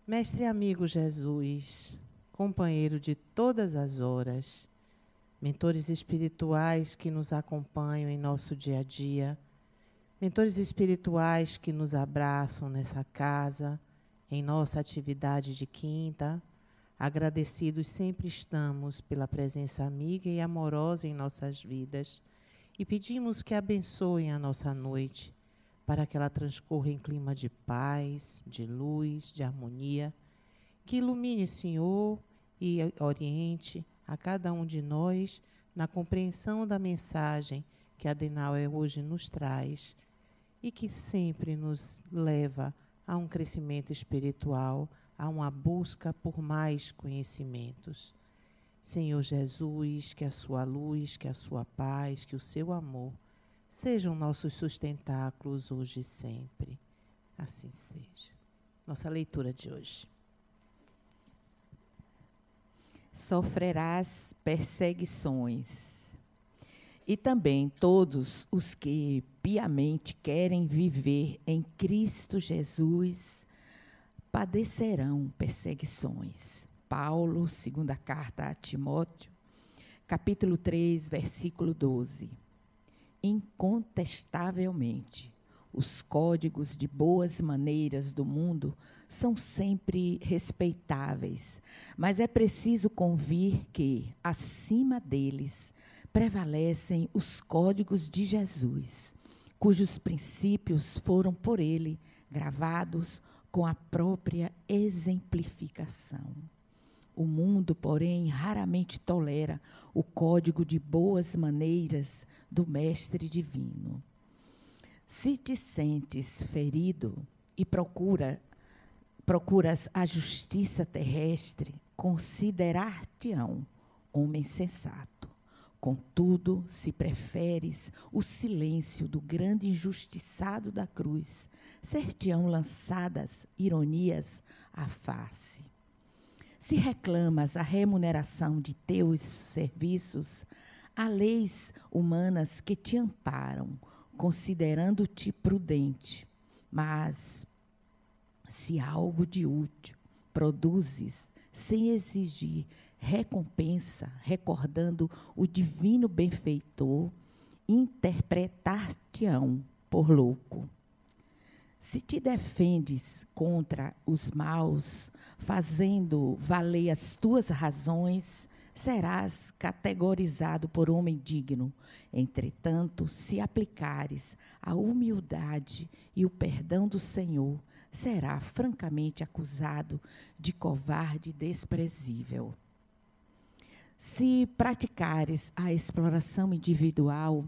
Mestre amigo Jesus, companheiro de todas as horas, mentores espirituais que nos acompanham em nosso dia a dia, mentores espirituais que nos abraçam nessa casa, em nossa atividade de quinta, agradecidos sempre estamos pela presença amiga e amorosa em nossas vidas e pedimos que abençoem a nossa noite para que ela transcorra em clima de paz, de luz, de harmonia, que ilumine, Senhor, e oriente a cada um de nós na compreensão da mensagem que a Adenauer hoje nos traz e que sempre nos leva a um crescimento espiritual, a uma busca por mais conhecimentos. Senhor Jesus, que a sua luz, que a sua paz, que o seu amor sejam nossos sustentáculos hoje e sempre. Assim seja. Nossa leitura de hoje. Sofrerás perseguições. E também todos os que piamente querem viver em Cristo Jesus padecerão perseguições. Paulo, segunda carta a Timóteo, capítulo 3, versículo 12. Incontestavelmente, os códigos de boas maneiras do mundo são sempre respeitáveis, mas é preciso convir que, acima deles, prevalecem os códigos de Jesus, cujos princípios foram por ele gravados com a própria exemplificação. O mundo, porém, raramente tolera o código de boas maneiras do Mestre Divino. Se te sentes ferido e procuras a justiça terrestre, considerar-te-ão homem sensato. Contudo, se preferes o silêncio do grande injustiçado da cruz, ser-te-ão lançadas ironias à face. Se reclamas a remuneração de teus serviços, há leis humanas que te amparam, considerando-te prudente. Mas, se algo de útil produzes sem exigir recompensa, recordando o divino benfeitor, interpretar-te-ão por louco. Se te defendes contra os maus, fazendo valer as tuas razões, serás categorizado por homem digno. Entretanto, se aplicares a humildade e o perdão do Senhor, será francamente acusado de covarde desprezível. Se praticares a exploração individual,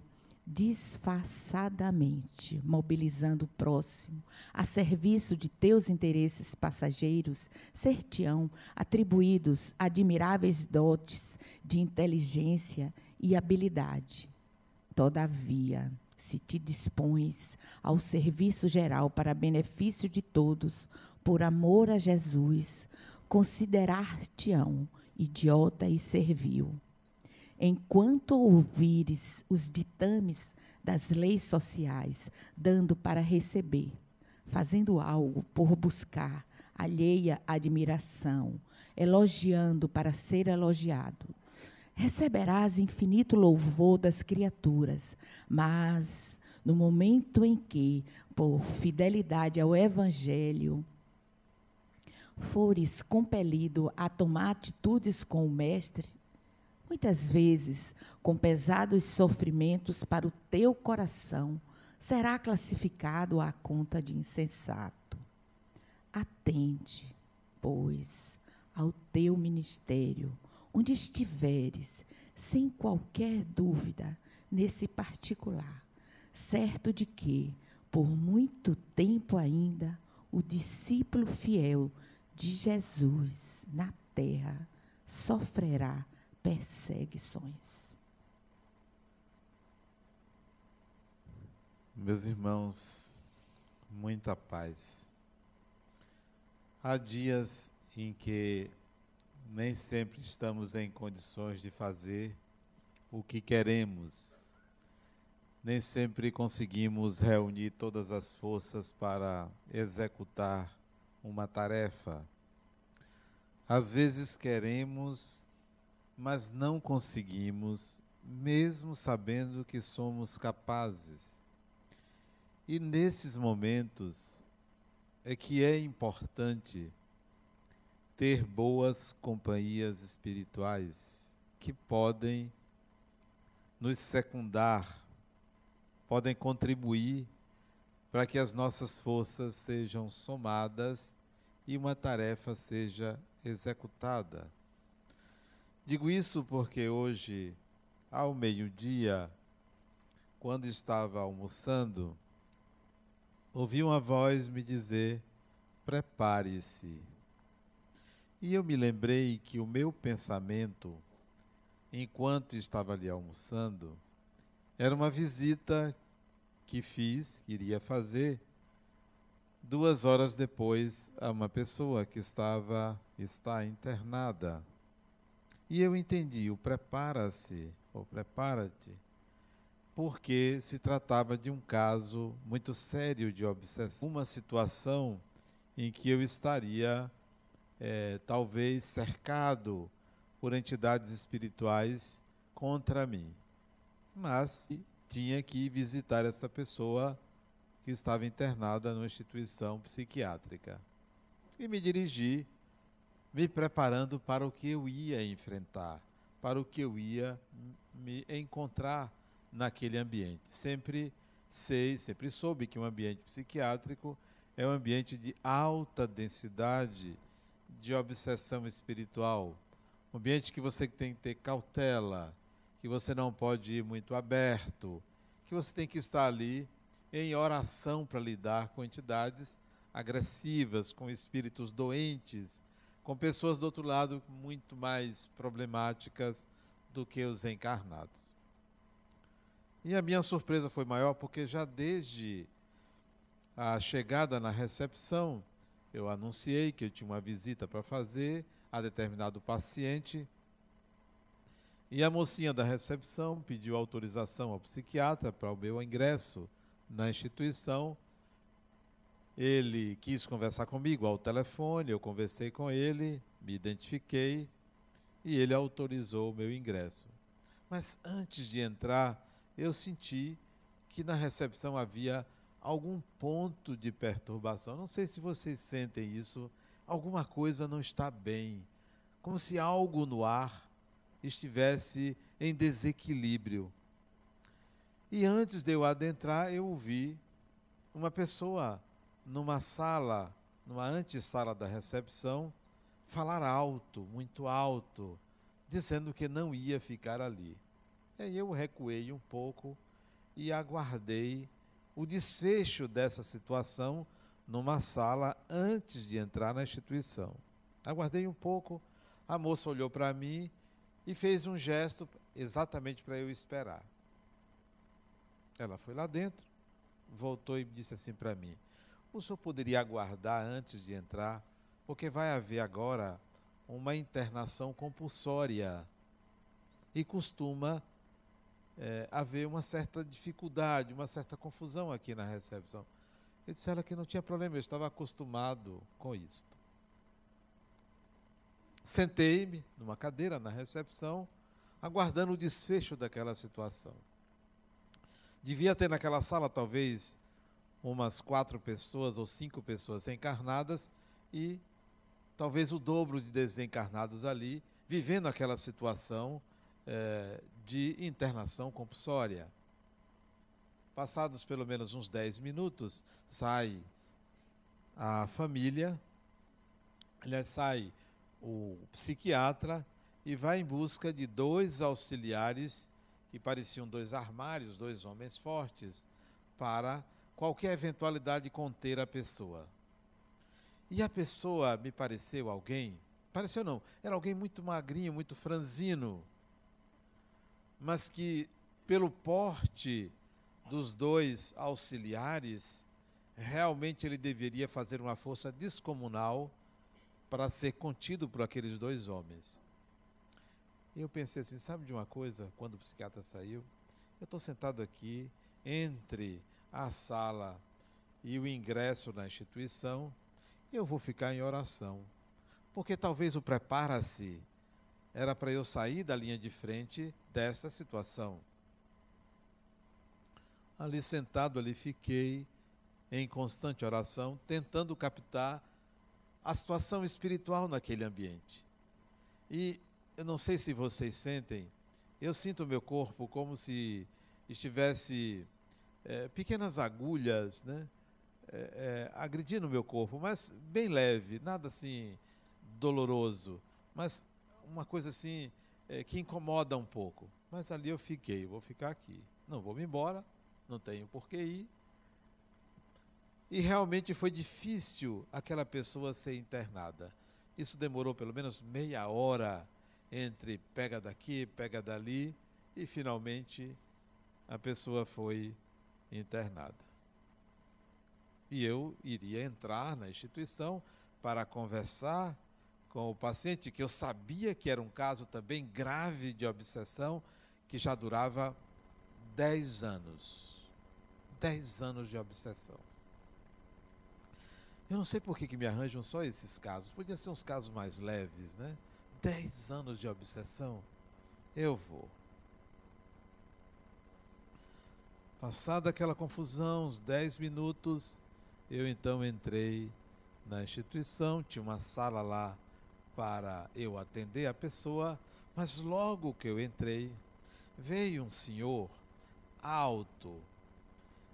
disfarçadamente, mobilizando o próximo a serviço de teus interesses passageiros, ser-te-ão atribuídos admiráveis dotes de inteligência e habilidade. Todavia, se te dispões ao serviço geral para benefício de todos, por amor a Jesus, considerar-te-ão idiota e servil. Enquanto ouvires os ditames das leis sociais, dando para receber, fazendo algo por buscar alheia admiração, elogiando para ser elogiado, receberás infinito louvor das criaturas, mas no momento em que, por fidelidade ao Evangelho, fores compelido a tomar atitudes com o Mestre, muitas vezes, com pesados sofrimentos para o teu coração, será classificado à conta de insensato. Atende, pois, ao teu ministério, onde estiveres, sem qualquer dúvida, nesse particular, certo de que, por muito tempo ainda, o discípulo fiel de Jesus na terra sofrerá perseguições. Meus irmãos, muita paz. Há dias em que nem sempre estamos em condições de fazer o que queremos. Nem sempre conseguimos reunir todas as forças para executar uma tarefa Às vezes queremos, mas não conseguimos, mesmo sabendo que somos capazes. E nesses momentos é que é importante ter boas companhias espirituais que podem nos secundar, podem contribuir para que as nossas forças sejam somadas e uma tarefa seja executada. Digo isso porque hoje, ao meio-dia, quando estava almoçando, ouvi uma voz me dizer: prepare-se. E eu me lembrei que o meu pensamento, enquanto estava ali almoçando, era uma visita que iria fazer 2 horas depois a uma pessoa que está internada. E eu entendi o prepara-se, ou prepara-te, porque se tratava de um caso muito sério de obsessão, uma situação em que eu estaria talvez cercado por entidades espirituais contra mim. Mas tinha que visitar esta pessoa que estava internada numa instituição psiquiátrica. E me dirigi, me preparando para o que eu ia enfrentar, para o que eu ia me encontrar naquele ambiente. Sempre soube que um ambiente psiquiátrico é um ambiente de alta densidade de obsessão espiritual, um ambiente que você tem que ter cautela, que você não pode ir muito aberto, que você tem que estar ali em oração para lidar com entidades agressivas, com espíritos doentes, com pessoas do outro lado muito mais problemáticas do que os encarnados. E a minha surpresa foi maior porque já desde a chegada na recepção, eu anunciei que eu tinha uma visita para fazer a determinado paciente, e a mocinha da recepção pediu autorização ao psiquiatra para o meu ingresso na instituição. Ele quis conversar comigo ao telefone, eu conversei com ele, me identifiquei e ele autorizou o meu ingresso. Mas antes de entrar, eu senti que na recepção havia algum ponto de perturbação. Não sei se vocês sentem isso, alguma coisa não está bem, como se algo no ar estivesse em desequilíbrio. E antes de eu adentrar, eu ouvi uma pessoa numa sala, numa antessala da recepção, falar alto, muito alto, dizendo que não ia ficar ali. E aí eu recuei um pouco e aguardei o desfecho dessa situação numa sala antes de entrar na instituição. Aguardei um pouco, a moça olhou para mim e fez um gesto exatamente para eu esperar. Ela foi lá dentro, voltou e disse assim para mim: o senhor poderia aguardar antes de entrar, porque vai haver agora uma internação compulsória e costuma haver uma certa dificuldade, uma certa confusão aqui na recepção. Eu disse a ela que não tinha problema, eu estava acostumado com isto. Sentei-me numa cadeira na recepção, aguardando o desfecho daquela situação. Devia ter naquela sala talvez umas 4 pessoas ou 5 pessoas encarnadas e talvez o dobro de desencarnados ali, vivendo aquela situação de internação compulsória. Passados pelo menos uns 10 minutos, sai a família, sai o psiquiatra e vai em busca de 2 auxiliares que pareciam 2 armários, 2 homens fortes, para qualquer eventualidade conter a pessoa. E a pessoa me pareceu não, era alguém muito magrinho, muito franzino, mas que pelo porte dos 2 auxiliares, realmente ele deveria fazer uma força descomunal para ser contido por aqueles 2 homens. E eu pensei assim, sabe de uma coisa? Quando o psiquiatra saiu, eu estou sentado aqui entre a sala e o ingresso na instituição, eu vou ficar em oração, porque talvez o prepara-se era para eu sair da linha de frente desta situação. Ali sentado, ali fiquei em constante oração, tentando captar a situação espiritual naquele ambiente. E eu não sei se vocês sentem, eu sinto o meu corpo como se estivesse pequenas agulhas, né, agredindo o meu corpo, mas bem leve, nada assim doloroso, mas uma coisa assim que incomoda um pouco. Mas ali eu fiquei, vou ficar aqui, não vou me embora, não tenho por que ir. E realmente foi difícil aquela pessoa ser internada. Isso demorou pelo menos meia hora entre pega daqui, pega dali, e finalmente a pessoa foi internada. E eu iria entrar na instituição para conversar com o paciente, que eu sabia que era um caso também grave de obsessão, que já durava 10 anos. 10 anos de obsessão. Eu não sei por que me arranjam só esses casos. Podia ser uns casos mais leves, né? 10 anos de obsessão. Eu vou. Passada aquela confusão, uns 10 minutos, eu então entrei na instituição. Tinha uma sala lá para eu atender a pessoa. Mas logo que eu entrei, veio um senhor alto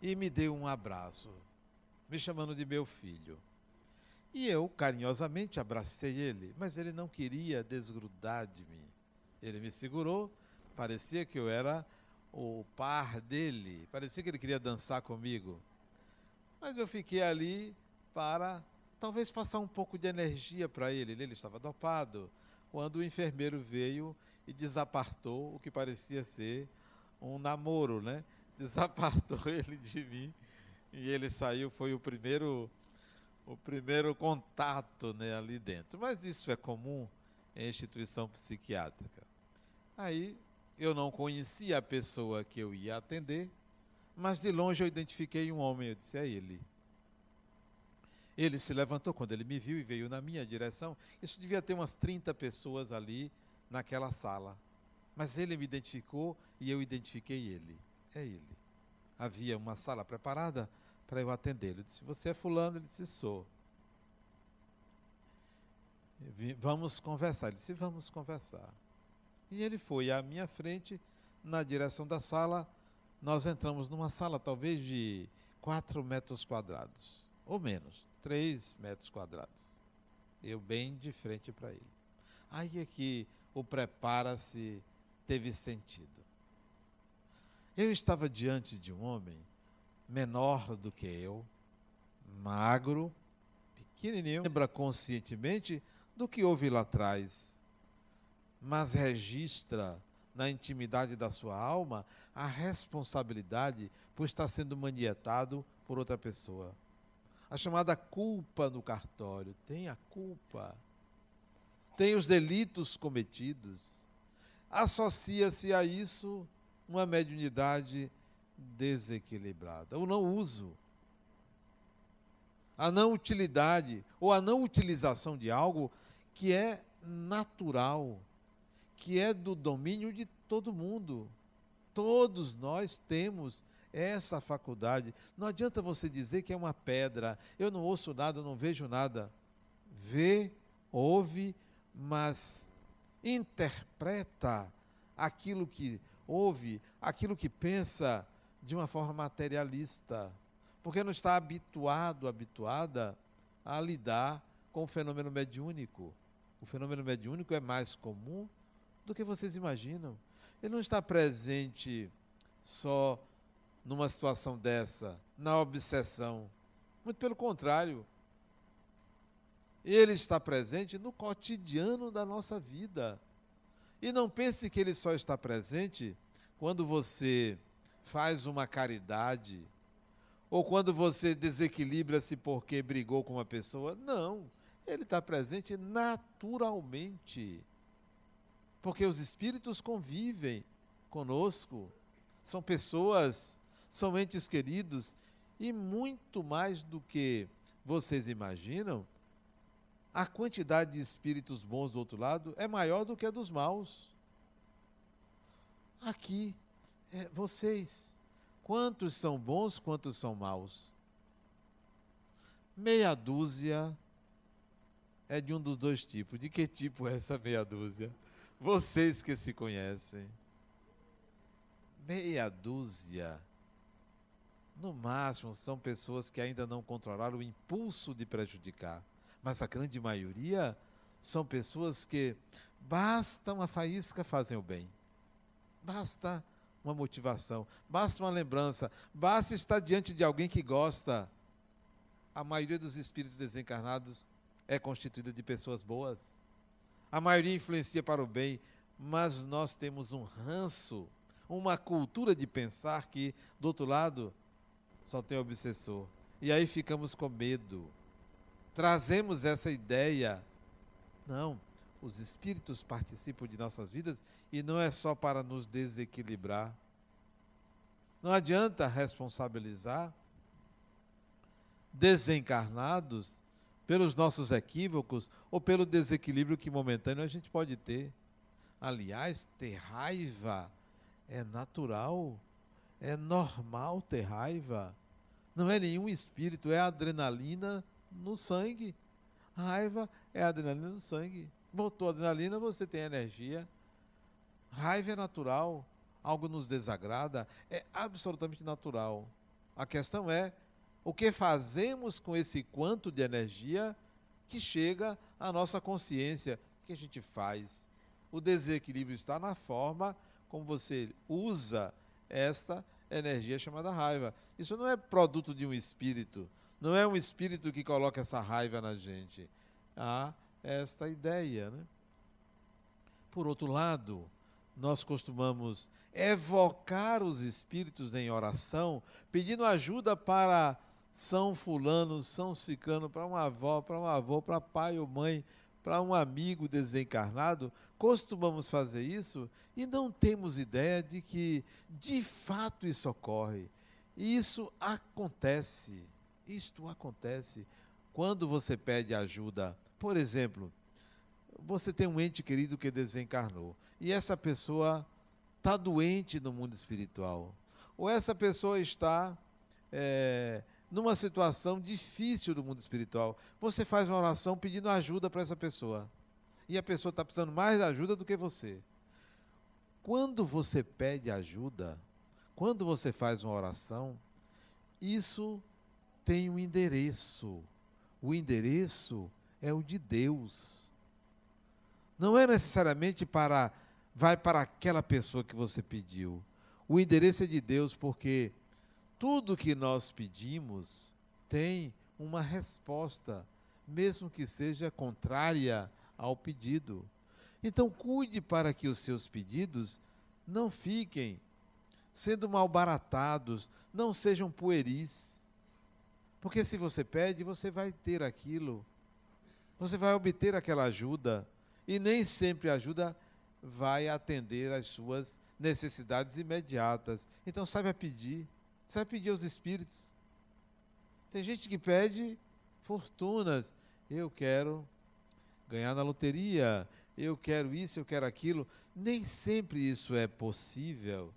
e me deu um abraço, me chamando de meu filho. E eu, carinhosamente, abracei ele, mas ele não queria desgrudar de mim. Ele me segurou, parecia que eu era o par dele, parecia que ele queria dançar comigo. Mas eu fiquei ali para talvez passar um pouco de energia para ele. Ele estava dopado, quando o enfermeiro veio e desapartou o que parecia ser um namoro, né? Desapartou ele de mim e ele saiu, foi o primeiro contato, né, ali dentro. Mas isso é comum em instituição psiquiátrica. Aí eu não conhecia a pessoa que eu ia atender, mas de longe eu identifiquei um homem, eu disse, é ele. Ele se levantou quando ele me viu e veio na minha direção. Isso devia ter umas 30 pessoas ali naquela sala. Mas ele me identificou e eu identifiquei ele. É ele. Havia uma sala preparada para eu atendê-lo. Eu disse, você é fulano? Ele disse, sou. Vamos conversar. Ele disse, vamos conversar. E ele foi à minha frente, na direção da sala. Nós entramos numa sala talvez de 4 metros quadrados, ou menos, 3 metros quadrados. Eu bem de frente para ele. Aí é que o prepara-se teve sentido. Eu estava diante de um homem menor do que eu, magro, pequenininho, lembra conscientemente do que houve lá atrás, mas registra na intimidade da sua alma a responsabilidade por estar sendo manietado por outra pessoa. A chamada culpa no cartório. Tem a culpa, tem os delitos cometidos. Associa-se a isso uma mediunidade desequilibrada, o não uso, a não utilidade ou a não utilização de algo que é natural, que é do domínio de todo mundo. Todos nós temos essa faculdade. Não adianta você dizer que é uma pedra, eu não ouço nada, eu não vejo nada. Vê, ouve, mas interpreta aquilo que ouve, aquilo que pensa de uma forma materialista, porque não está habituada a lidar com o fenômeno mediúnico. O fenômeno mediúnico é mais comum do que vocês imaginam. Ele não está presente só numa situação dessa, na obsessão. Muito pelo contrário. Ele está presente no cotidiano da nossa vida. E não pense que ele só está presente quando você faz uma caridade ou quando você desequilibra-se porque brigou com uma pessoa. Não, ele está presente naturalmente. Porque os espíritos convivem conosco, são pessoas, são entes queridos, e muito mais do que vocês imaginam, a quantidade de espíritos bons do outro lado é maior do que a dos maus. Aqui, vocês, quantos são bons, quantos são maus? Meia dúzia é de um dos dois tipos. De que tipo é essa meia dúzia? Vocês que se conhecem. Meia dúzia, no máximo, são pessoas que ainda não controlaram o impulso de prejudicar. Mas a grande maioria são pessoas que basta uma faísca fazem o bem. Basta uma motivação, basta uma lembrança, basta estar diante de alguém que gosta. A maioria dos espíritos desencarnados é constituída de pessoas boas. A maioria influencia para o bem, mas nós temos um ranço, uma cultura de pensar que, do outro lado, só tem obsessor. E aí ficamos com medo. Trazemos essa ideia. Não, os espíritos participam de nossas vidas e não é só para nos desequilibrar. Não adianta responsabilizar desencarnados pelos nossos equívocos ou pelo desequilíbrio que momentâneo a gente pode ter. Aliás, ter raiva é natural, é normal ter raiva. Não é nenhum espírito, é adrenalina no sangue. Raiva é adrenalina no sangue. Botou adrenalina, você tem energia. Raiva é natural, algo nos desagrada, é absolutamente natural. A questão é o que fazemos com esse quanto de energia que chega à nossa consciência. O que a gente faz? O desequilíbrio está na forma como você usa esta energia chamada raiva. Isso não é produto de um espírito, não é um espírito que coloca essa raiva na gente. Há esta ideia, né? Por outro lado, nós costumamos evocar os espíritos em oração, pedindo ajuda para São Fulano, São Ciclano, para uma avó, para um avô, para pai ou mãe, para um amigo desencarnado. Costumamos fazer isso e não temos ideia de que, de fato, isso ocorre. Isso acontece. Isto acontece quando você pede ajuda. Por exemplo, você tem um ente querido que desencarnou e essa pessoa está doente no mundo espiritual. Ou essa pessoa está numa situação difícil do mundo espiritual. Você faz uma oração pedindo ajuda para essa pessoa. E a pessoa está precisando mais de ajuda do que você. Quando você pede ajuda, quando você faz uma oração, isso tem um endereço. O endereço é o de Deus. Não é necessariamente vai para aquela pessoa que você pediu. O endereço é de Deus, porque tudo que nós pedimos tem uma resposta, mesmo que seja contrária ao pedido. Então, cuide para que os seus pedidos não fiquem sendo malbaratados, não sejam pueris. Porque se você pede, você vai ter aquilo, você vai obter aquela ajuda, e nem sempre a ajuda vai atender às suas necessidades imediatas. Então, saiba pedir aos espíritos. Tem gente que pede fortunas. Eu quero ganhar na loteria, eu quero isso, eu quero aquilo. Nem sempre isso é possível.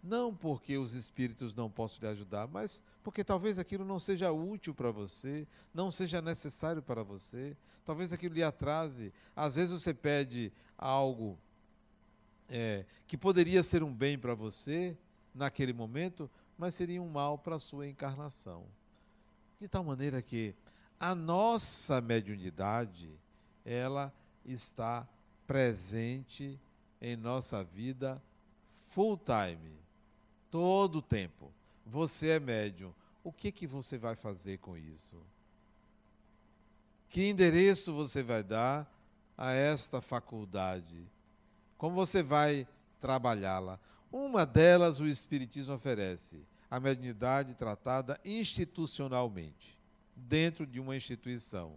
Não porque os espíritos não possam lhe ajudar, mas porque talvez aquilo não seja útil para você, não seja necessário para você, talvez aquilo lhe atrase. Às vezes você pede algo que poderia ser um bem para você naquele momento, mas seria um mal para a sua encarnação. De tal maneira que a nossa mediunidade, ela está presente em nossa vida full time, todo o tempo. Você é médium. O que você vai fazer com isso? Que endereço você vai dar a esta faculdade? Como você vai trabalhá-la? Uma delas o Espiritismo oferece, a mediunidade tratada institucionalmente, dentro de uma instituição.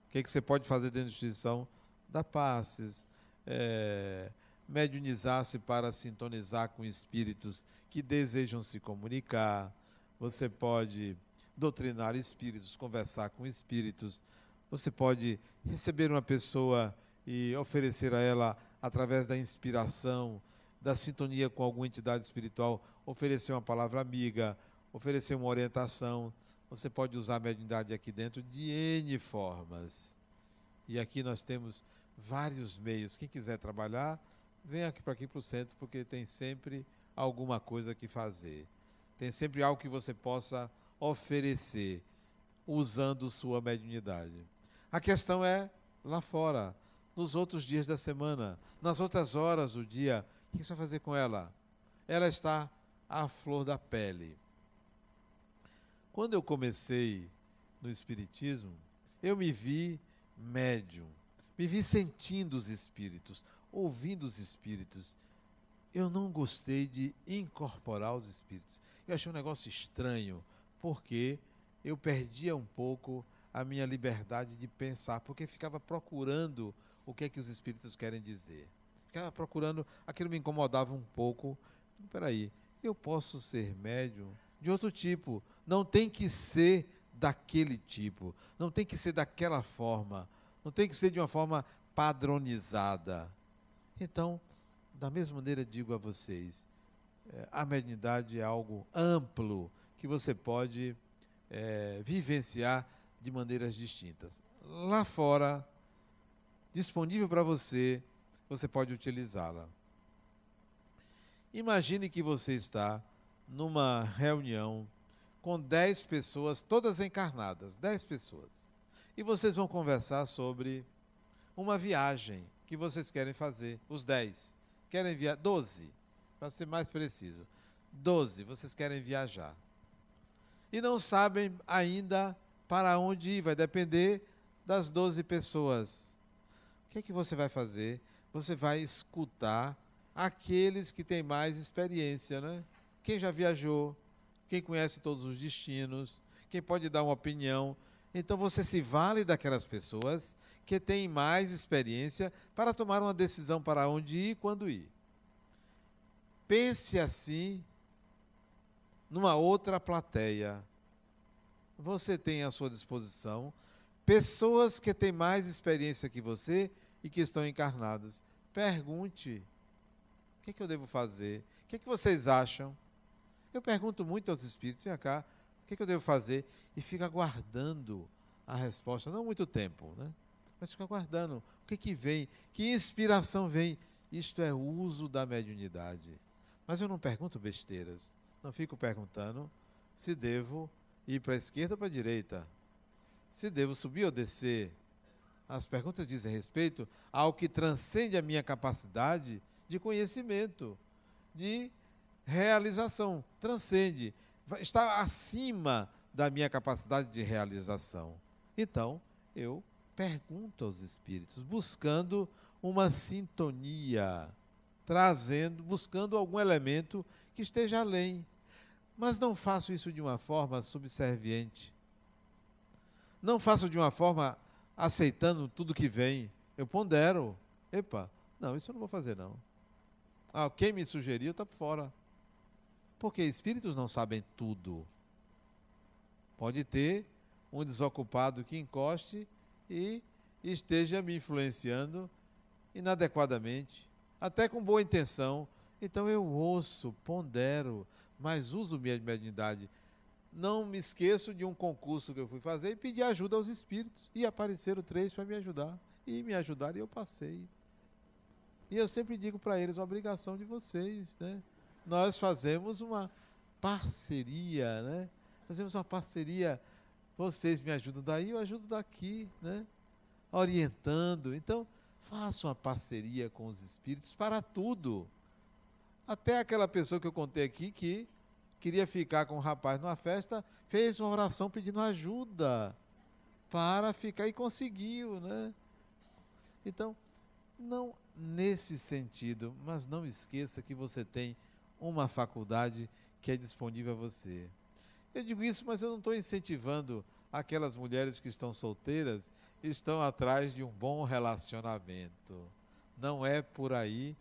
O que você pode fazer dentro da instituição? Dar passes, mediunizar-se para sintonizar com espíritos que desejam se comunicar. Você pode doutrinar espíritos, conversar com espíritos. Você pode receber uma pessoa e oferecer a ela, através da inspiração, da sintonia com alguma entidade espiritual, oferecer uma palavra amiga, oferecer uma orientação. Você pode usar a mediunidade aqui dentro de N formas. E aqui nós temos vários meios. Quem quiser trabalhar, venha aqui para o centro, porque tem sempre alguma coisa que fazer. Tem sempre algo que você possa oferecer, usando sua mediunidade. A questão é lá fora, nos outros dias da semana, nas outras horas do dia. O que você vai fazer com ela? Ela está à flor da pele. Quando eu comecei no Espiritismo, eu me vi médium, me vi sentindo os espíritos, ouvindo os espíritos. Eu não gostei de incorporar os espíritos. Eu achei um negócio estranho, porque eu perdia um pouco a minha liberdade de pensar, porque ficava procurando o que é que os espíritos querem dizer. Ficava procurando, aquilo me incomodava um pouco. Espera aí, eu posso ser médium de outro tipo, não tem que ser daquele tipo, não tem que ser daquela forma, não tem que ser de uma forma padronizada. Então, da mesma maneira, digo a vocês, a mediunidade é algo amplo que você pode vivenciar de maneiras distintas. Lá fora, disponível para você, você pode utilizá-la. Imagine que você está numa reunião com 10 pessoas, todas encarnadas, 10 pessoas. E vocês vão conversar sobre uma viagem que vocês querem fazer, os 10. Querem viajar, 12, para ser mais preciso. 12, vocês querem viajar. E não sabem ainda para onde ir, vai depender das 12 pessoas. O que é que você vai fazer? Você vai escutar aqueles que têm mais experiência, né? Quem já viajou, quem conhece todos os destinos, quem pode dar uma opinião. Então você se vale daquelas pessoas que têm mais experiência para tomar uma decisão para onde ir e quando ir. Pense assim numa outra plateia. Você tem à sua disposição pessoas que têm mais experiência que você e que estão encarnadas. Pergunte: o que é que eu devo fazer? O que é que vocês acham? Eu pergunto muito aos espíritos: vem cá, o que é que eu devo fazer? E fica aguardando a resposta, não muito tempo, né? Mas fica aguardando. O que é que vem? Que inspiração vem? Isto é o uso da mediunidade. Mas eu não pergunto besteiras. Não fico perguntando se devo ir para a esquerda ou para a direita, se devo subir ou descer. As perguntas dizem respeito ao que transcende a minha capacidade de conhecimento, de realização. Transcende, está acima da minha capacidade de realização. Então, eu pergunto aos espíritos, buscando uma sintonia, buscando algum elemento que esteja além. Mas não faço isso de uma forma subserviente. Não faço de uma forma aceitando tudo que vem. Eu pondero. Epa, não, isso eu não vou fazer, não. Quem me sugeriu está por fora. Porque espíritos não sabem tudo. Pode ter um desocupado que encoste e esteja me influenciando inadequadamente, até com boa intenção. Então eu ouço, pondero, mas uso minha mediunidade. Não me esqueço de um concurso que eu fui fazer e pedi ajuda aos espíritos. E apareceram 3 para me ajudar. E me ajudaram e eu passei. E eu sempre digo para eles: a obrigação de vocês, né? Nós fazemos uma parceria, né? Fazemos uma parceria. Vocês me ajudam daí, eu ajudo daqui, né? Orientando. Então, faça uma parceria com os espíritos para tudo. Até aquela pessoa que eu contei aqui que queria ficar com um rapaz numa festa, fez uma oração pedindo ajuda para ficar e conseguiu, né? Então, não nesse sentido, mas não esqueça que você tem uma faculdade que é disponível a você. Eu digo isso, mas eu não estou incentivando aquelas mulheres que estão solteiras e estão atrás de um bom relacionamento. Não é por aí,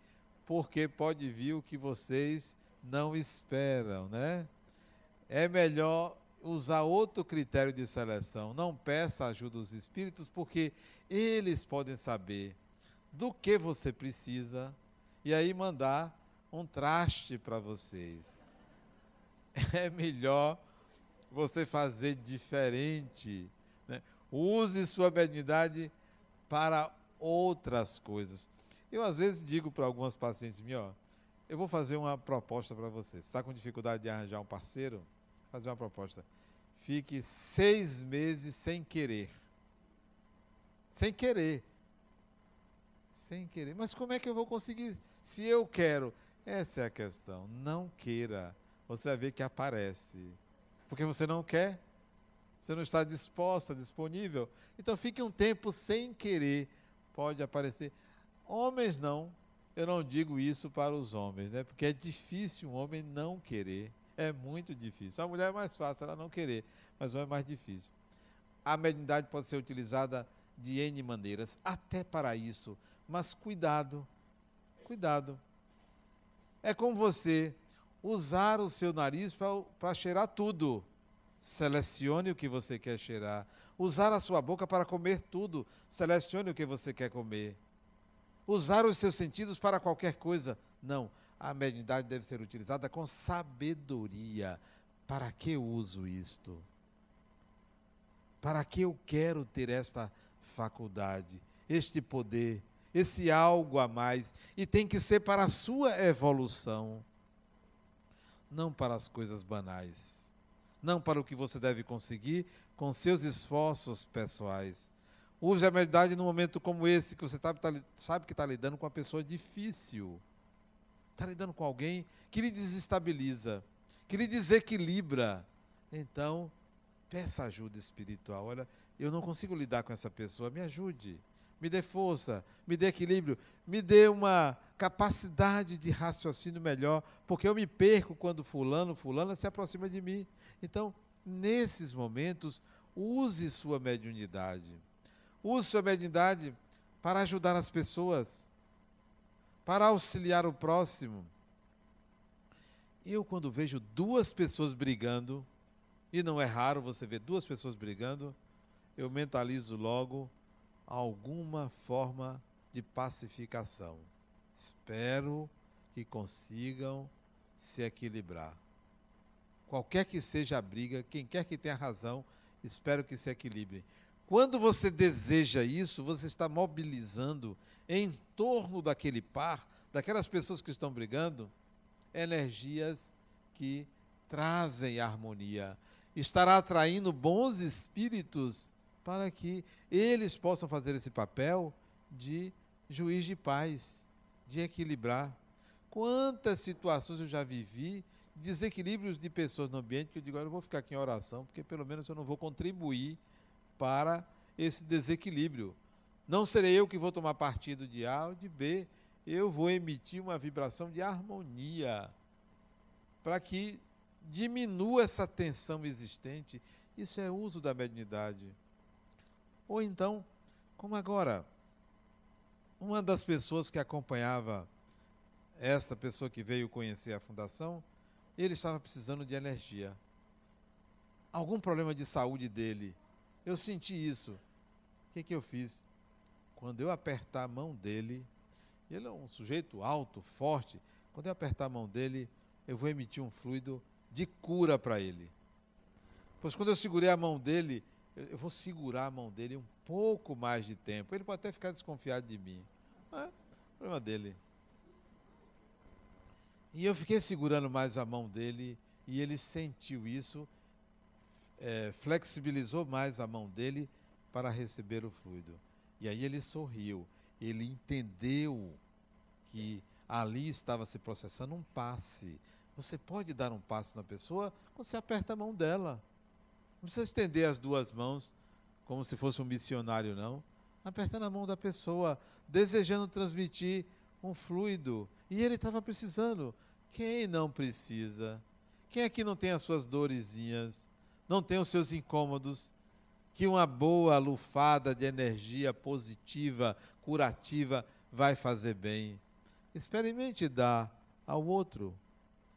porque pode vir o que vocês não esperam, né? É melhor usar outro critério de seleção. Não peça ajuda dos espíritos, porque eles podem saber do que você precisa e aí mandar um traste para vocês. É melhor você fazer diferente, né? Use sua mediunidade para outras coisas. Eu, às vezes, digo para algumas pacientes minhas, ó, eu vou fazer uma proposta para você. Você está com dificuldade de arranjar um parceiro? Fazer uma proposta. Fique 6 meses sem querer. Sem querer. Sem querer. Mas como é que eu vou conseguir se eu quero? Essa é a questão. Não queira. Você vai ver que aparece. Porque você não quer. Você não está disposta, disponível. Então fique um tempo sem querer. Pode aparecer. Homens não. Eu não digo isso para os homens, né? Porque é difícil um homem não querer. É muito difícil. A mulher é mais fácil ela não querer, mas o homem é mais difícil. A mediunidade pode ser utilizada de N maneiras, até para isso. Mas cuidado, cuidado. É como você usar o seu nariz para cheirar tudo. Selecione o que você quer cheirar. Usar a sua boca para comer tudo. Selecione o que você quer comer. Usar os seus sentidos para qualquer coisa. Não. A mediunidade deve ser utilizada com sabedoria. Para que eu uso isto? Para que eu quero ter esta faculdade, este poder, esse algo a mais? E tem que ser para a sua evolução, não para as coisas banais, não para o que você deve conseguir com seus esforços pessoais. Use a mediunidade num momento como esse, que você sabe que está lidando com uma pessoa difícil. Está lidando com alguém que lhe desestabiliza, que lhe desequilibra. Então, peça ajuda espiritual. Olha, eu não consigo lidar com essa pessoa, me ajude. Me dê força, me dê equilíbrio, me dê uma capacidade de raciocínio melhor, porque eu me perco quando fulana se aproxima de mim. Então, nesses momentos, use sua mediunidade. Use sua mediunidade para ajudar as pessoas, para auxiliar o próximo. Eu, quando vejo 2 pessoas brigando, e não é raro você ver 2 pessoas brigando, eu mentalizo logo alguma forma de pacificação. Espero que consigam se equilibrar. Qualquer que seja a briga, quem quer que tenha razão, espero que se equilibre. Quando você deseja isso, você está mobilizando em torno daquele par, daquelas pessoas que estão brigando, energias que trazem harmonia. Estará atraindo bons espíritos para que eles possam fazer esse papel de juiz de paz, de equilibrar. Quantas situações eu já vivi, desequilíbrios de pessoas no ambiente, que eu digo, olha, eu vou ficar aqui em oração, porque pelo menos eu não vou contribuir para esse desequilíbrio. Não serei eu que vou tomar partido de A ou de B, eu vou emitir uma vibração de harmonia, para que diminua essa tensão existente. Isso é uso da mediunidade. Ou então, como agora, uma das pessoas que acompanhava esta pessoa que veio conhecer a fundação, ele estava precisando de energia. Algum problema de saúde dele. Eu senti isso. O que eu fiz? Quando eu apertar a mão dele, ele é um sujeito alto, forte, quando eu apertar a mão dele, eu vou emitir um fluido de cura para ele. Pois quando eu segurei a mão dele, eu vou segurar a mão dele um pouco mais de tempo. Ele pode até ficar desconfiado de mim. É problema dele. E eu fiquei segurando mais a mão dele, e ele sentiu isso, flexibilizou mais a mão dele para receber o fluido. E aí ele sorriu, ele entendeu que ali estava se processando um passe. Você pode dar um passe na pessoa quando você aperta a mão dela. Não precisa estender as 2 mãos como se fosse um missionário, não. Apertando a mão da pessoa, desejando transmitir um fluido. E ele estava precisando. Quem não precisa? Quem aqui não tem as suas dorezinhas? Não tem os seus incômodos? Que uma boa lufada de energia positiva, curativa, vai fazer bem. Experimente dar ao outro.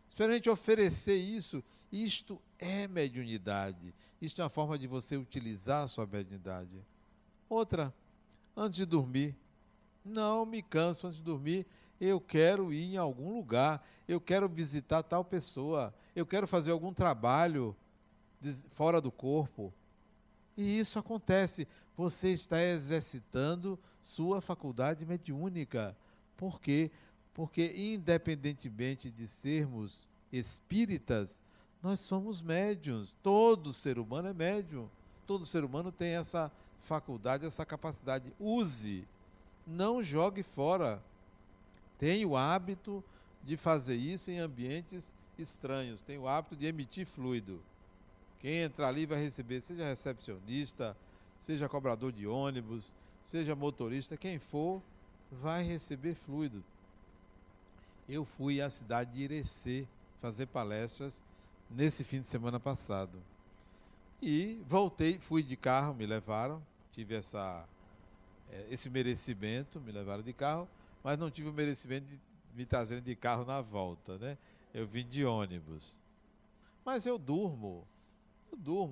Experimente oferecer isso. Isto é mediunidade. Isto é uma forma de você utilizar a sua mediunidade. Outra, antes de dormir. Não me canso antes de dormir. Eu quero ir em algum lugar. Eu quero visitar tal pessoa. Eu quero fazer algum trabalho fora do corpo. E isso acontece. Você está exercitando sua faculdade mediúnica. Por quê? Porque, independentemente de sermos espíritas, nós somos médiuns. Todo ser humano é médium. Todo ser humano tem essa faculdade, essa capacidade. Use. Não jogue fora. Tenha o hábito de fazer isso em ambientes estranhos. Tenha o hábito de emitir fluido. Quem entrar ali vai receber, seja recepcionista, seja cobrador de ônibus, seja motorista, quem for, vai receber fluido. Eu fui à cidade de Irecê fazer palestras nesse fim de semana passado. E voltei, fui de carro, me levaram, tive esse merecimento, me levaram de carro, mas não tive o merecimento de me trazerem de carro na volta, né? Eu vim de ônibus. Mas eu durmo,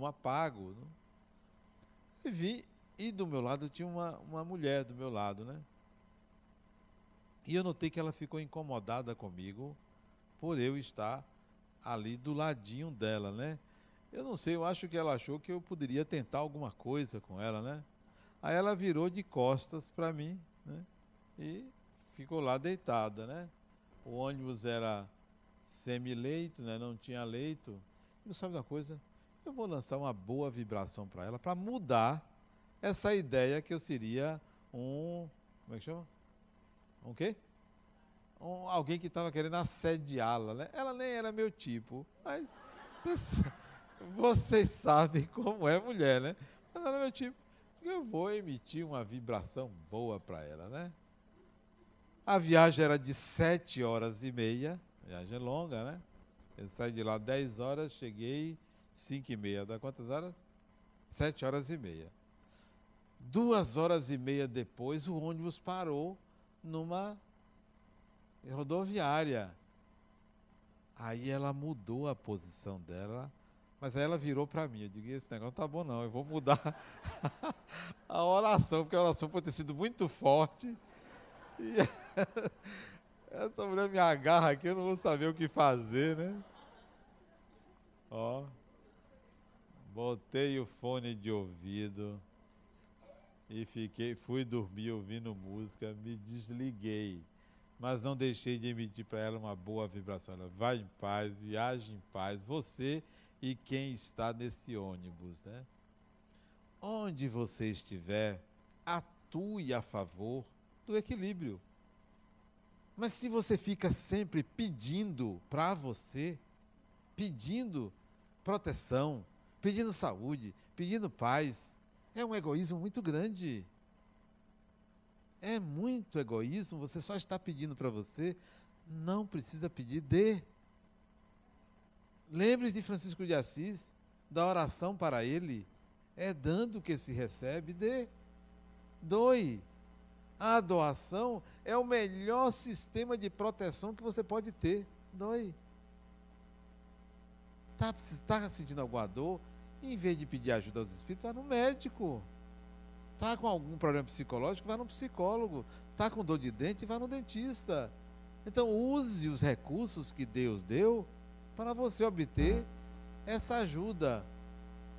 apago. Né? E vim, e do meu lado tinha uma mulher do meu lado, né? E eu notei que ela ficou incomodada comigo por eu estar ali do ladinho dela, né? Eu não sei, eu acho que ela achou que eu poderia tentar alguma coisa com ela, né? Aí ela virou de costas para mim, né? E ficou lá deitada, né? O ônibus era semi-leito, né? Não tinha leito. E sabe uma coisa? Eu vou lançar uma boa vibração para ela, para mudar essa ideia que eu seria como é que chama? Um quê? Alguém que estava querendo assediá-la, né? Ela nem era meu tipo, mas vocês sabem como é mulher, né? Mas não era meu tipo. Eu vou emitir uma vibração boa para ela, né? A viagem era de 7h30, viagem longa, né? Eu saí de lá 10 horas, cheguei 5h30. Dá quantas horas? 7h30. 2h30 depois, o ônibus parou numa rodoviária. Aí ela mudou a posição dela, mas aí ela virou para mim. Eu digo, esse negócio não tá bom não, eu vou mudar a oração, porque a oração pode ter sido muito forte. E essa mulher me agarra aqui, eu não vou saber o que fazer, né? Ó, botei o fone de ouvido e fui dormir ouvindo música, me desliguei, mas não deixei de emitir para ela uma boa vibração. Ela vai em paz e age em paz, você e quem está nesse ônibus, né? Onde você estiver, atue a favor do equilíbrio. Mas se você fica sempre pedindo para você, pedindo proteção, pedindo saúde, pedindo paz, é um egoísmo muito grande. É muito egoísmo, você só está pedindo para você, não precisa pedir, dê. Lembre-se de Francisco de Assis, da oração para ele, é dando que se recebe, dê. Doe. A doação é o melhor sistema de proteção que você pode ter. Doe. Está sentindo alguma dor? Em vez de pedir ajuda aos espíritos, vá no médico. Está com algum problema psicológico? Vá no psicólogo. Está com dor de dente? Vá no dentista. Então, use os recursos que Deus deu para você obter essa ajuda.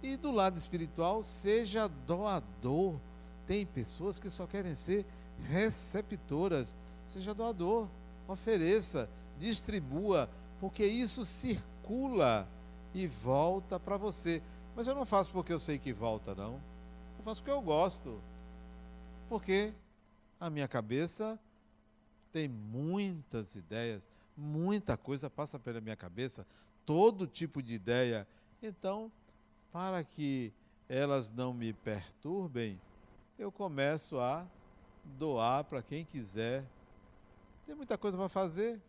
E do lado espiritual, seja doador. Tem pessoas que só querem ser receptoras. Seja doador, ofereça, distribua, porque isso circula e volta para você. Mas eu não faço porque eu sei que volta, não. Eu faço porque eu gosto. Porque a minha cabeça tem muitas ideias, muita coisa passa pela minha cabeça, todo tipo de ideia. Então, para que elas não me perturbem, eu começo a doar para quem quiser. Tem muita coisa para fazer.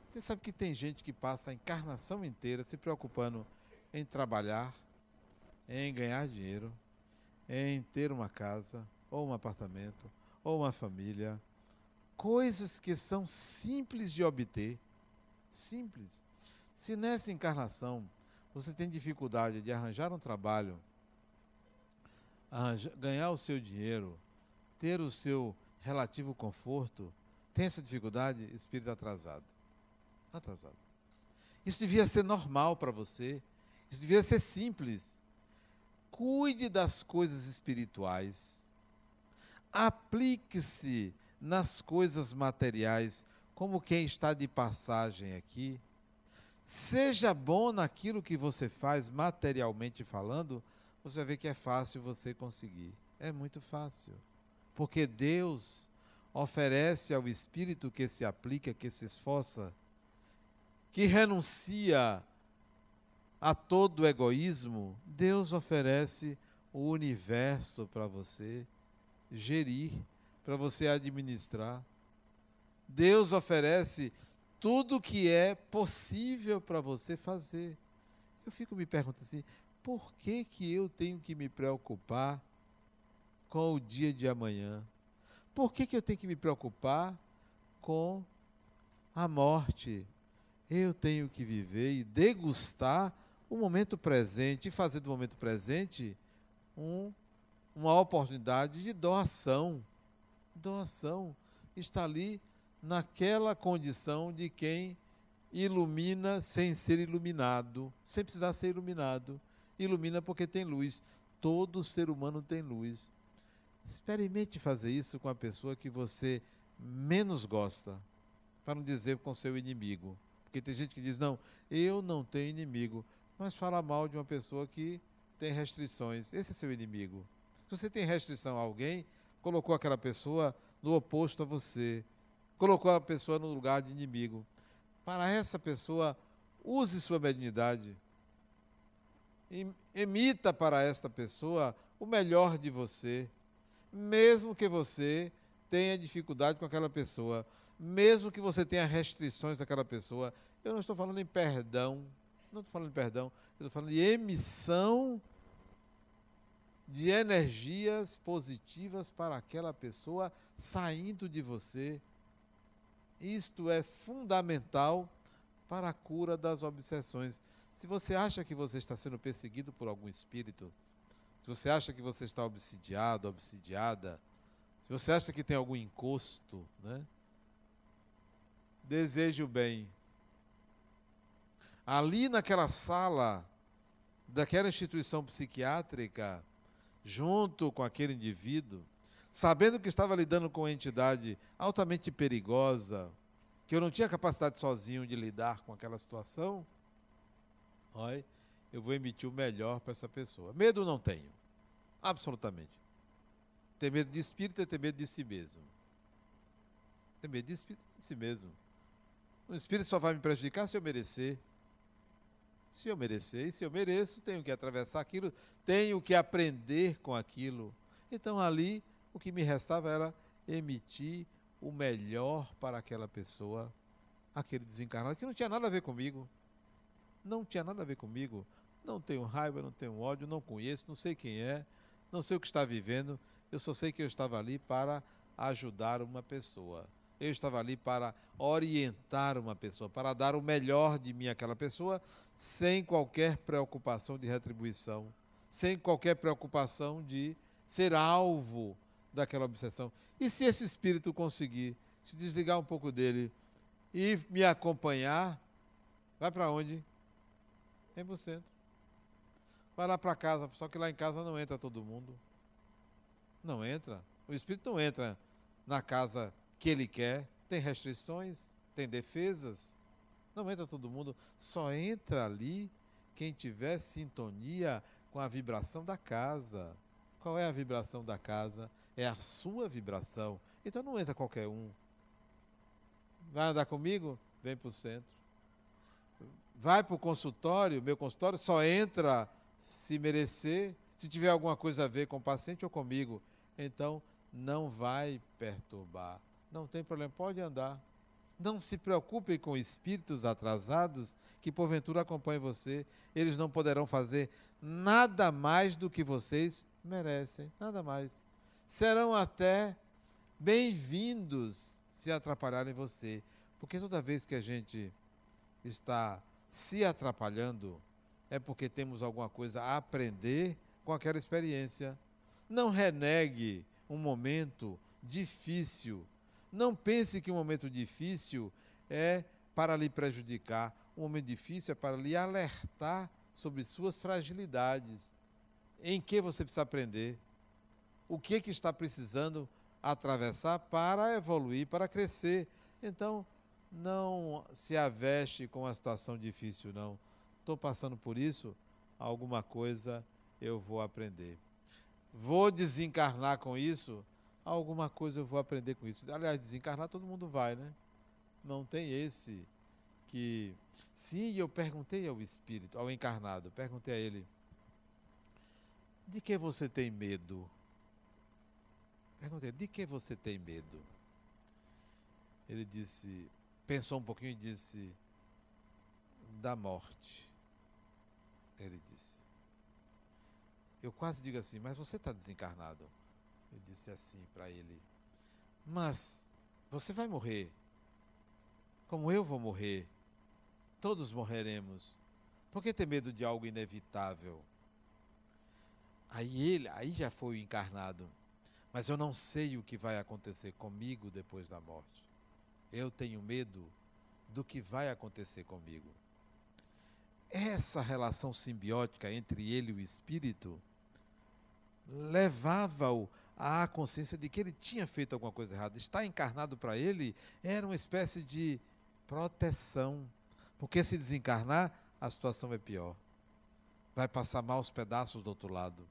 Você sabe que tem gente que passa a encarnação inteira se preocupando em trabalhar, em ganhar dinheiro, em ter uma casa, ou um apartamento, ou uma família. Coisas que são simples de obter. Simples. Se nessa encarnação você tem dificuldade de arranjar um trabalho, ganhar o seu dinheiro, ter o seu relativo conforto, tem essa dificuldade, espírito atrasado. Atrasado. Isso devia ser normal para você, isso devia ser simples. Cuide das coisas espirituais, aplique-se nas coisas materiais, como quem está de passagem aqui. Seja bom naquilo que você faz, materialmente falando, você vai ver que é fácil você conseguir. É muito fácil. Porque Deus oferece ao espírito que se aplica, que se esforça, que renuncia a todo o egoísmo, Deus oferece o universo para você gerir, para você administrar. Deus oferece tudo que é possível para você fazer. Eu fico me perguntando assim, por que que eu tenho que me preocupar com o dia de amanhã? Por que que eu tenho que me preocupar com a morte? Eu tenho que viver e degustar o momento presente e fazer do momento presente uma oportunidade de doação. Doação. Está ali naquela condição de quem ilumina sem ser iluminado, sem precisar ser iluminado. Ilumina porque tem luz. Todo ser humano tem luz. Experimente fazer isso com a pessoa que você menos gosta, para não dizer com seu inimigo. Porque tem gente que diz, não, eu não tenho inimigo, mas fala mal de uma pessoa que tem restrições. Esse é seu inimigo. Se você tem restrição a alguém, colocou aquela pessoa no oposto a você, colocou a pessoa no lugar de inimigo. Para essa pessoa, use sua mediunidade. Emita para esta pessoa o melhor de você, mesmo que você tenha dificuldade com aquela pessoa, mesmo que você tenha restrições daquela pessoa. Eu não estou falando em perdão, não estou falando em perdão, eu estou falando de emissão de energias positivas para aquela pessoa saindo de você. Isto é fundamental para a cura das obsessões. Se você acha que você está sendo perseguido por algum espírito, se você acha que você está obsidiado, obsidiada, se você acha que tem algum encosto, né? Deseje o bem. Ali naquela sala daquela instituição psiquiátrica, junto com aquele indivíduo, sabendo que estava lidando com uma entidade altamente perigosa, que eu não tinha capacidade sozinho de lidar com aquela situação, olha, eu vou emitir o melhor para essa pessoa. Medo não tenho, absolutamente. Ter medo de espírito é ter medo de si mesmo. Ter medo de espírito é de si mesmo. O espírito só vai me prejudicar se eu merecer. Se eu merecer, e se eu mereço, tenho que atravessar aquilo, tenho que aprender com aquilo. Então ali, o que me restava era emitir o melhor para aquela pessoa, aquele desencarnado, que não tinha nada a ver comigo. Não tinha nada a ver comigo. Não tenho raiva, não tenho ódio, não conheço, não sei quem é, não sei o que está vivendo. Eu só sei que eu estava ali para ajudar uma pessoa. Eu estava ali para orientar uma pessoa, para dar o melhor de mim àquela pessoa, sem qualquer preocupação de retribuição, sem qualquer preocupação de ser alvo daquela obsessão. E se esse espírito conseguir se desligar um pouco dele e me acompanhar, vai para onde? Vem para o centro. Vai lá para casa, só que lá em casa não entra todo mundo. Não entra. O espírito não entra na casa que ele quer, tem restrições, tem defesas, não entra todo mundo, só entra ali quem tiver sintonia com a vibração da casa. Qual é a vibração da casa? É a sua vibração. Então não entra qualquer um. Vai andar comigo? Vem para o centro. Vai para o consultório, meu consultório só entra se merecer, se tiver alguma coisa a ver com o paciente ou comigo. Então não vai perturbar. Não tem problema, pode andar. Não se preocupe com espíritos atrasados que porventura acompanhem você. Eles não poderão fazer nada mais do que vocês merecem, nada mais. Serão até bem-vindos se atrapalharem você. Porque toda vez que a gente está se atrapalhando, é porque temos alguma coisa a aprender com aquela experiência. Não renegue um momento difícil. Não pense que um momento difícil é para lhe prejudicar. Um momento difícil é para lhe alertar sobre suas fragilidades. Em que você precisa aprender? O que está precisando atravessar para evoluir, para crescer? Então, não se aveste com uma situação difícil, não. Estou passando por isso, alguma coisa eu vou aprender. Vou desencarnar com isso, alguma coisa eu vou aprender com isso. Aliás, desencarnar todo mundo vai, né? Não tem esse que... Sim, eu perguntei ao espírito, ao encarnado, perguntei a ele, de que você tem medo? Perguntei, de que você tem medo? Ele disse, pensou um pouquinho e disse, da morte. Ele disse. Eu quase digo assim, mas você está desencarnado? Eu disse assim para ele, mas você vai morrer, como eu vou morrer, todos morreremos, por que ter medo de algo inevitável? Aí já foi o encarnado, mas eu não sei o que vai acontecer comigo depois da morte. Eu tenho medo do que vai acontecer comigo. Essa relação simbiótica entre ele e o espírito levava-o à consciência de que ele tinha feito alguma coisa errada. Estar encarnado para ele era uma espécie de proteção, porque se desencarnar, a situação é pior. Vai passar maus pedaços do outro lado.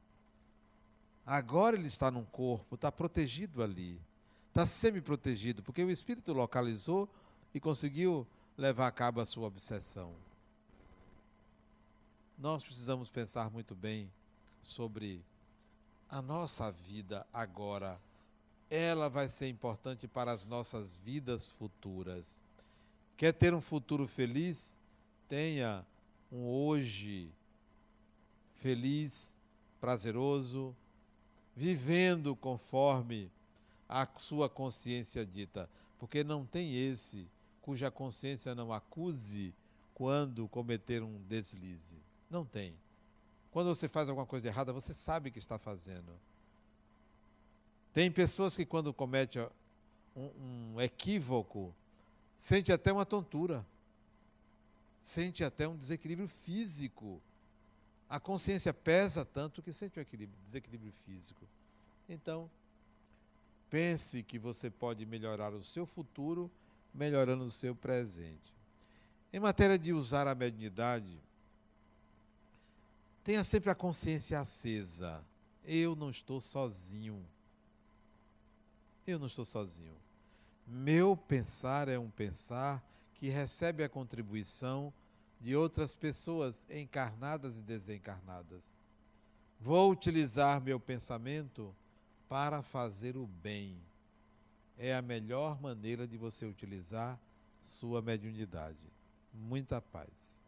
Agora ele está num corpo, está protegido ali, está semi-protegido, porque o espírito localizou e conseguiu levar a cabo a sua obsessão. Nós precisamos pensar muito bem sobre a nossa vida agora. Ela vai ser importante para as nossas vidas futuras. Quer ter um futuro feliz? Tenha um hoje feliz, prazeroso, vivendo conforme a sua consciência dita. Porque não tem esse cuja consciência não acuse quando cometer um deslize. Não tem. Quando você faz alguma coisa errada, você sabe que está fazendo. Tem pessoas que quando cometem um equívoco, sente até uma tontura, sente até um desequilíbrio físico. A consciência pesa tanto que sente um desequilíbrio físico. Então, pense que você pode melhorar o seu futuro, melhorando o seu presente. Em matéria de usar a mediunidade, tenha sempre a consciência acesa. Eu não estou sozinho. Eu não estou sozinho. Meu pensar é um pensar que recebe a contribuição de outras pessoas encarnadas e desencarnadas. Vou utilizar meu pensamento para fazer o bem. É a melhor maneira de você utilizar sua mediunidade. Muita paz.